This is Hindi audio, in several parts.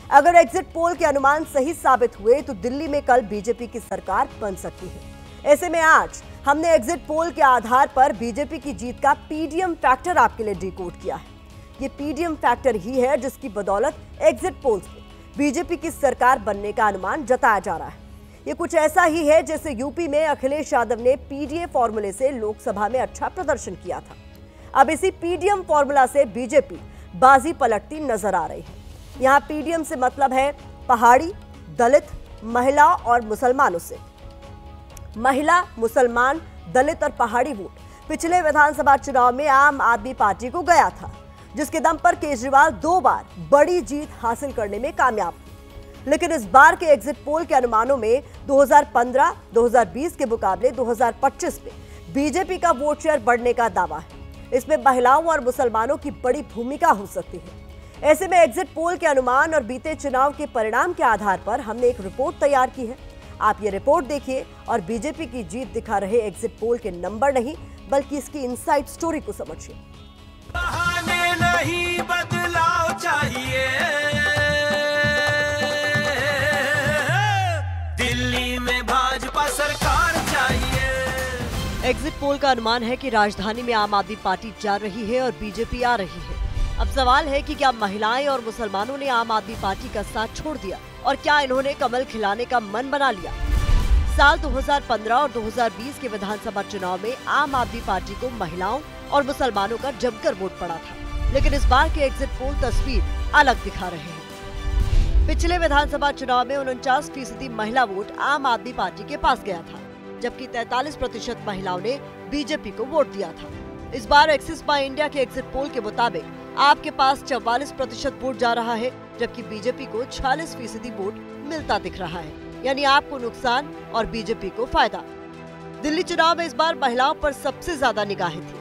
अगर एग्जिट पोल के अनुमान सही साबित हुए तो दिल्ली में कल बीजेपी की सरकार बन सकती है। ऐसे में आज हमने एग्जिट पोल के आधार पर बीजेपी की जीत का पीडीएम फैक्टर आपके लिए डिकोड किया है। ये पीडीएम फैक्टर ही है जिसकी बदौलत एग्जिट पोल्स में बीजेपी की सरकार बनने का अनुमान जताया जा रहा है। ये कुछ ऐसा ही है जैसे यूपी में अखिलेश यादव ने पीडीए फॉर्मूले से लोकसभा में अच्छा प्रदर्शन किया था। अब इसी पीडीएम फॉर्मूला से बीजेपी बाजी पलटती नजर आ रही है। यहाँ पीडीएम से मतलब है पहाड़ी, दलित, महिला और मुसलमानों से। महिला, मुसलमान, दलित और पहाड़ी वोट पिछले विधानसभा चुनाव में आम आदमी पार्टी को गया था, जिसके दम पर केजरीवाल 2 बार बड़ी जीत हासिल करने में कामयाब हुए। लेकिन इस बार के एग्जिट पोल के अनुमानों में 2015, 2020 के मुकाबले 2025 में बीजेपी का वोट शेयर बढ़ने का दावा है। इसमें महिलाओं और मुसलमानों की बड़ी भूमिका हो सकती है। ऐसे में एग्जिट पोल के अनुमान और बीते चुनाव के परिणाम के आधार पर हमने एक रिपोर्ट तैयार की है। आप ये रिपोर्ट देखिए और बीजेपी की जीत दिखा रहे एग्जिट पोल के नंबर नहीं बल्कि इसकी इनसाइड स्टोरी को समझिए। नहीं बदलाव चाहिए, दिल्ली में भाजपा सरकार चाहिए। एग्जिट पोल का अनुमान है कि राजधानी में आम आदमी पार्टी जा रही है और बीजेपी आ रही है। अब सवाल है कि क्या महिलाएं और मुसलमानों ने आम आदमी पार्टी का साथ छोड़ दिया और क्या इन्होंने कमल खिलाने का मन बना लिया। साल 2015 और 2020 के विधानसभा चुनाव में आम आदमी पार्टी को महिलाओं और मुसलमानों का जमकर वोट पड़ा था, लेकिन इस बार के एग्जिट पोल तस्वीर अलग दिखा रहे हैं। पिछले विधानसभा चुनाव में 49% महिला वोट आम आदमी पार्टी के पास गया था, जबकि 43% महिलाओं ने बीजेपी को वोट दिया था। इस बार एक्सिस बाय इंडिया के एग्जिट पोल के मुताबिक आपके पास 44% वोट जा रहा है, जबकि बीजेपी को 46% वोट मिलता दिख रहा है। यानी आपको नुकसान और बीजेपी को फायदा। दिल्ली चुनाव में इस बार महिलाओं पर सबसे ज्यादा निगाहें थी।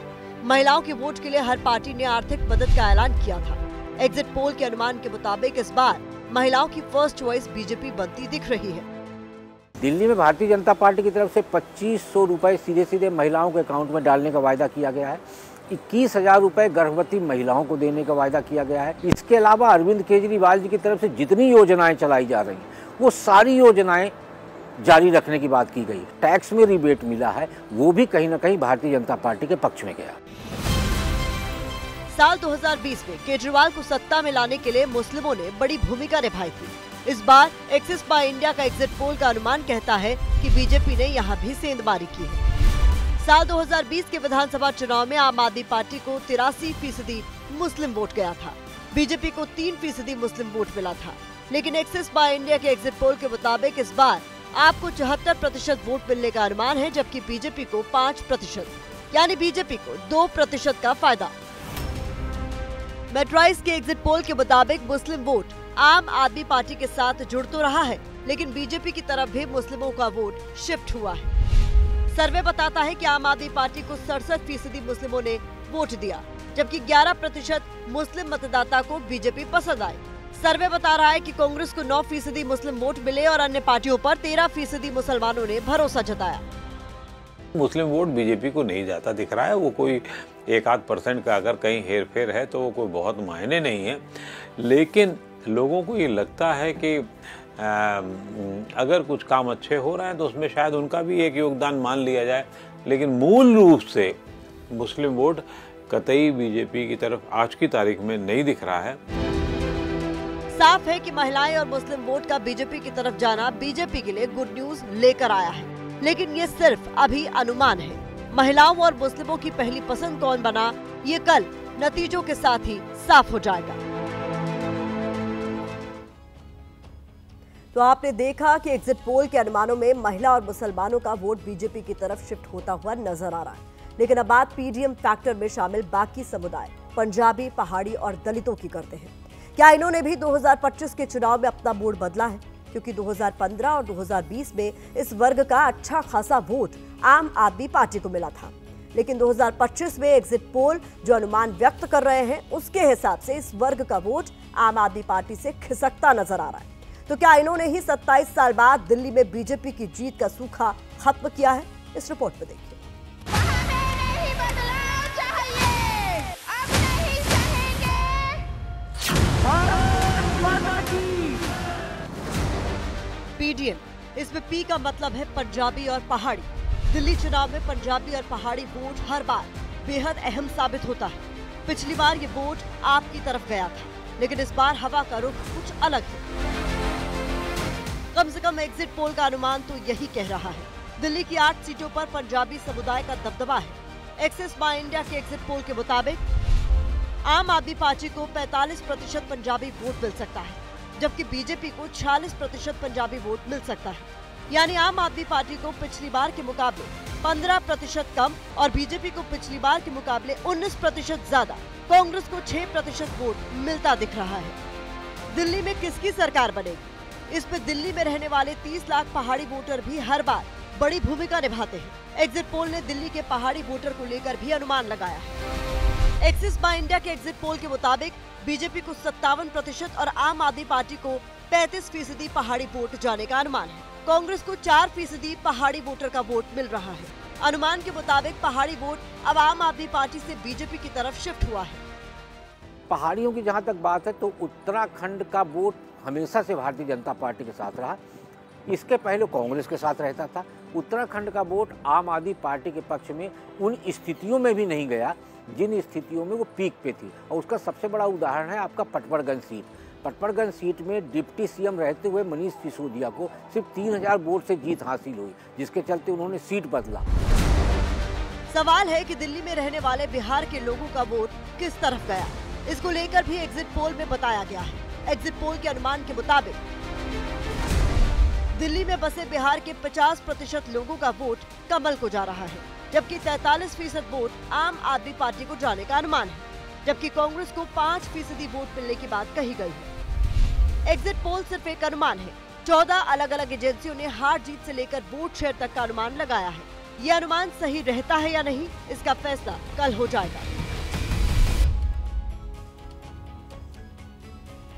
महिलाओं के वोट के लिए हर पार्टी ने आर्थिक मदद का ऐलान किया था। एग्जिट पोल के अनुमान के मुताबिक इस बार महिलाओं की फर्स्ट चॉइस बीजेपी बनती दिख रही है। दिल्ली में भारतीय जनता पार्टी की तरफ से 2500 रुपए सीधे सीधे महिलाओं के अकाउंट में डालने का वायदा किया गया है। 21,000 रुपए गर्भवती महिलाओं को देने का वायदा किया गया है। इसके अलावा अरविंद केजरीवाल जी की तरफ से जितनी योजनाएं चलाई जा रही हैं वो सारी योजनाएं जारी रखने की बात की गई। टैक्स में रिबेट मिला है, वो भी कहीं न कहीं भारतीय जनता पार्टी के पक्ष में गया। साल 2020 में केजरीवाल को सत्ता में लाने के लिए मुस्लिमों ने बड़ी भूमिका निभाई थी। इस बार एक्सिस बाय इंडिया का एग्जिट पोल का अनुमान कहता है कि बीजेपी ने यहाँ भी सेंधमारी की है। साल 2020 के विधानसभा चुनाव में आम आदमी पार्टी को 83% मुस्लिम वोट गया था, बीजेपी को 3% मुस्लिम वोट मिला था। लेकिन एक्सिस बाय इंडिया के एग्जिट पोल के मुताबिक इस बार आपको 74% वोट मिलने का अनुमान है, जबकि बीजेपी को 5%, यानी बीजेपी को 2% का फायदा। मेट्राइज के एग्जिट पोल के मुताबिक मुस्लिम वोट आम आदमी पार्टी के साथ जुड़ तो रहा है, लेकिन बीजेपी की तरफ भी मुस्लिमों का वोट शिफ्ट हुआ है। सर्वे बताता है कि आम आदमी पार्टी को 67% मुस्लिमों ने वोट दिया, जबकि 11% मुस्लिम मतदाता को बीजेपी पसंद आई। सर्वे बता रहा है कि कांग्रेस को 9% मुस्लिम वोट मिले और अन्य पार्टियों पर 13% मुसलमानों ने भरोसा जताया। मुस्लिम वोट बीजेपी को नहीं जाता दिख रहा है। वो कोई 1-8% का अगर कहीं हेर फेर है तो वो कोई बहुत मायने नहीं है, लेकिन लोगों को ये लगता है कि अगर कुछ काम अच्छे हो रहे हैं तो उसमें शायद उनका भी एक योगदान मान लिया जाए। लेकिन मूल रूप से मुस्लिम वोट कतई बीजेपी की तरफ आज की तारीख में नहीं दिख रहा है। साफ है कि महिलाएं और मुस्लिम वोट का बीजेपी की तरफ जाना बीजेपी के लिए गुड न्यूज लेकर आया है, लेकिन ये सिर्फ अभी अनुमान है। महिलाओं और मुस्लिमों की पहली पसंद कौन बना, ये कल नतीजों के साथ ही साफ हो जाएगा। तो आपने देखा कि एग्जिट पोल के अनुमानों में महिला और मुसलमानों का वोट बीजेपी की तरफ शिफ्ट होता हुआ नजर आ रहा है। लेकिन अब बात पीडीएम फैक्टर में शामिल बाकी समुदाय, पंजाबी, पहाड़ी और दलितों की करते हैं। क्या इन्होंने भी 2025 के चुनाव में अपना मूड बदला है? क्योंकि 2015 और 2020 में इस वर्ग का अच्छा खासा वोट आम आदमी पार्टी को मिला था, लेकिन 2025 में एग्जिट पोल जो अनुमान व्यक्त कर रहे हैं उसके हिसाब से इस वर्ग का वोट आम आदमी पार्टी से खिसकता नजर आ रहा है। तो क्या इन्होंने ही 27 साल बाद दिल्ली में बीजेपी की जीत का सूखा खत्म किया है? इस रिपोर्ट में देखिए। भारत माता की पीडीएम। इसमें पी का मतलब है पंजाबी और पहाड़ी। दिल्ली चुनाव में पंजाबी और पहाड़ी वोट हर बार बेहद अहम साबित होता है। पिछली बार ये वोट आपकी तरफ गया था, लेकिन इस बार हवा का रुख कुछ अलग है। कम से कम एग्जिट पोल का अनुमान तो यही कह रहा है। दिल्ली की 8 सीटों पर पंजाबी समुदाय का दबदबा है। एक्सिस बाय इंडिया के एग्जिट पोल के मुताबिक आम आदमी पार्टी को 45% पंजाबी वोट मिल सकता है, जबकि बीजेपी को 46% पंजाबी वोट मिल सकता है। यानी आम आदमी पार्टी को पिछली बार के मुकाबले 15% कम और बीजेपी को पिछली बार के मुकाबले 19% ज्यादा, कांग्रेस को 6% वोट मिलता दिख रहा है। दिल्ली में किसकी सरकार बनेगी, इस पे दिल्ली में रहने वाले 30 लाख पहाड़ी वोटर भी हर बार बड़ी भूमिका निभाते हैं। एग्जिट पोल ने दिल्ली के पहाड़ी वोटर को लेकर भी अनुमान लगाया है। एक्सिस बाय इंडिया के एग्जिट पोल के मुताबिक बीजेपी को 57% और आम आदमी पार्टी को 35% पहाड़ी वोट जाने का अनुमान है। कांग्रेस को 4% पहाड़ी वोटर का वोट मिल रहा है। अनुमान के मुताबिक पहाड़ी वोट अब आम आदमी पार्टी से बीजेपी की तरफ शिफ्ट हुआ है। पहाड़ियों की जहाँ तक बात है तो उत्तराखंड का वोट हमेशा से भारतीय जनता पार्टी के साथ रहा। इसके पहले कांग्रेस के साथ रहता था। उत्तराखंड का वोट आम आदमी पार्टी के पक्ष में उन स्थितियों में भी नहीं गया जिन स्थितियों में वो पीक पे थी। और उसका सबसे बड़ा उदाहरण है आपका पटपड़गंज सीट। पटपड़गंज सीट में डिप्टी सीएम रहते हुए मनीष सिसोदिया को सिर्फ 3000 वोट से जीत हासिल हुई, जिसके चलते उन्होंने सीट बदला। सवाल है कि दिल्ली में रहने वाले बिहार के लोगों का वोट किस तरफ गया, इसको लेकर भी एग्जिट पोल में बताया गया है। एग्जिट पोल के अनुमान के मुताबिक दिल्ली में बसे बिहार के 50% लोगों का वोट कमल को जा रहा है, जबकि 43% वोट आम आदमी पार्टी को जाने का अनुमान है, जबकि कांग्रेस को 5% वोट मिलने की बात कही गई है। एग्जिट पोल सिर्फ एक अनुमान है। 14 अलग अलग एजेंसियों ने हार जीत से लेकर वोट शेयर तक का अनुमान लगाया है। ये अनुमान सही रहता है या नहीं, इसका फैसला कल हो जाएगा।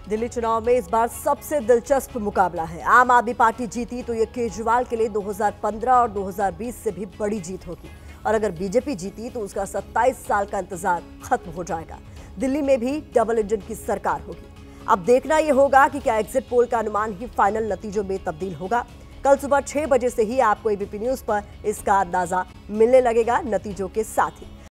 दिल्ली चुनाव में इस बार सबसे दिलचस्प मुकाबला है। आम आदमी पार्टी जीती तो ये केजरीवाल के लिए 2015 और 2020 से भी बड़ी जीत होगी, और अगर बीजेपी जीती तो उसका 27 साल का इंतजार खत्म हो जाएगा। दिल्ली में भी डबल इंजन की सरकार होगी। अब देखना यह होगा कि क्या एग्जिट पोल का अनुमान ही फाइनल नतीजों में तब्दील होगा। कल सुबह 6 बजे से ही आपको एबीपी न्यूज पर इसका अंदाजा मिलने लगेगा नतीजों के साथ ही।